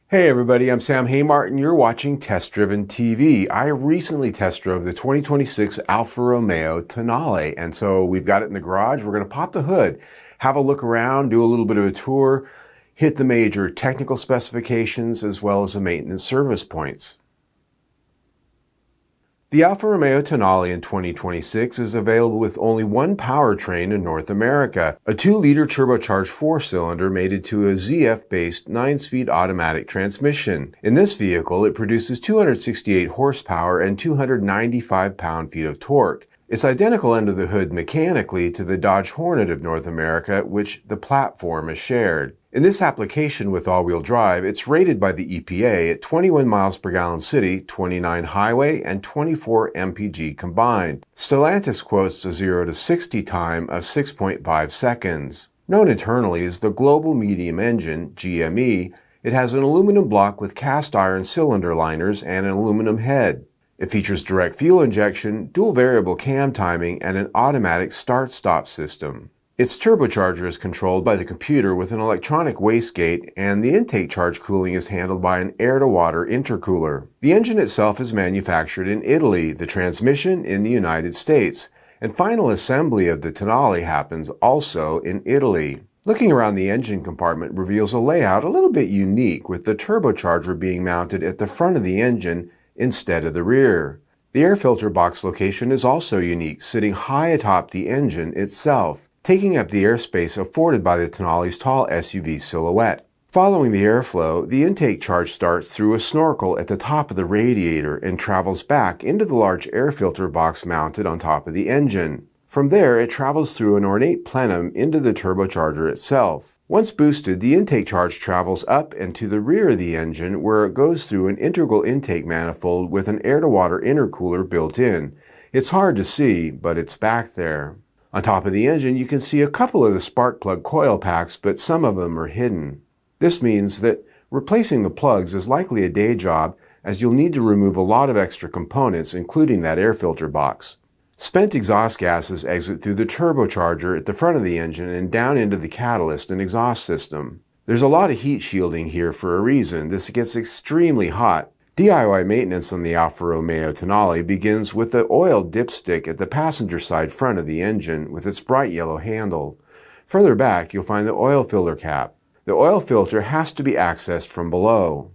Hey everybody, I'm Sam Haymartin. You're watching Test Driven TV. I recently test drove the 2026 Alfa Romeo Tonale, and so we've got it in the garage. We're going to pop the hood, have a look around, do a little bit of a tour, hit the major technical specifications as well as the maintenance service points. The Alfa Romeo Tonale in 2026 is available with only one powertrain in North America, a 2-liter turbocharged 4-cylinder mated to a ZF-based 9-speed automatic transmission. In this vehicle, it produces 268 horsepower and 295 pound-feet of torque. It's identical under the hood mechanically to the Dodge Hornet of North America, which the platform is shared. In this application with all-wheel drive, it's rated by the EPA at 21 miles per gallon city, 29 highway, and 24 mpg combined. Stellantis quotes a 0 to 60 time of 6.5 seconds. Known internally as the Global Medium Engine, GME, it has an aluminum block with cast iron cylinder liners and an aluminum head. It features direct fuel injection, dual variable cam timing, and an automatic start-stop system. Its turbocharger is controlled by the computer with an electronic wastegate, and the intake charge cooling is handled by an air-to-water intercooler. The engine itself is manufactured in Italy, the transmission in the United States, and final assembly of the Tonale happens also in Italy. Looking around the engine compartment reveals a layout a little bit unique, with the turbocharger being mounted at the front of the engine instead of the rear. The air filter box location is also unique, sitting high atop the engine itself, taking up the airspace afforded by the Tonale's tall SUV silhouette. Following the airflow, the intake charge starts through a snorkel at the top of the radiator and travels back into the large air filter box mounted on top of the engine. From there, it travels through an ornate plenum into the turbocharger itself. Once boosted, the intake charge travels up and to the rear of the engine, where it goes through an integral intake manifold with an air-to-water intercooler built in. It's hard to see, but it's back there. On top of the engine, you can see a couple of the spark plug coil packs, but some of them are hidden. This means that replacing the plugs is likely a day job, as you'll need to remove a lot of extra components, including that air filter box. Spent exhaust gases exit through the turbocharger at the front of the engine and down into the catalyst and exhaust system. There's a lot of heat shielding here for a reason. This gets extremely hot. DIY maintenance on the Alfa Romeo Tonale begins with the oil dipstick at the passenger side front of the engine with its bright yellow handle. Further back, you'll find the oil filter cap. The oil filter has to be accessed from below.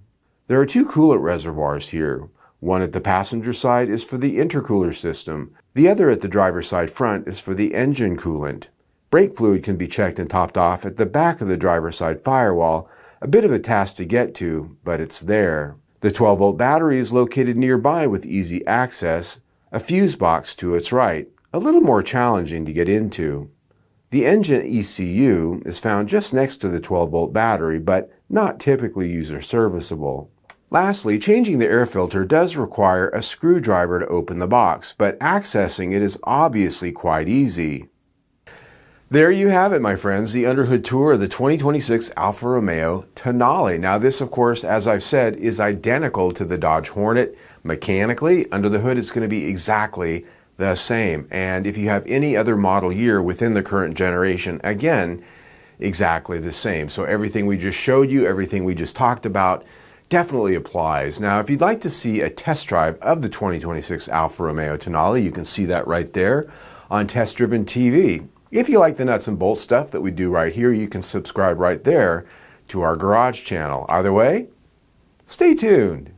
There are 2 coolant reservoirs here. One at the passenger side is for the intercooler system. The other at the driver's side front is for the engine coolant. Brake fluid can be checked and topped off at the back of the driver's side firewall. A bit of a task to get to, but it's there. The 12-volt battery is located nearby with easy access, a fuse box to its right, a little more challenging to get into. The engine ECU is found just next to the 12-volt battery, but not typically user serviceable. Lastly, changing the air filter does require a screwdriver to open the box, but accessing it is obviously quite easy. There you have it, my friends, the underhood tour of the 2026 Alfa Romeo Tonale. Now this, of course, as I've said, is identical to the Dodge Hornet. Mechanically, under the hood, it's going to be exactly the same. And if you have any other model year within the current generation, again, exactly the same. So everything we just showed you, everything we just talked about, definitely applies. Now, if you'd like to see a test drive of the 2026 Alfa Romeo Tonale, you can see that right there on Test Driven TV. If you like the nuts and bolts stuff that we do right here, you can subscribe right there to our garage channel. Either way, stay tuned.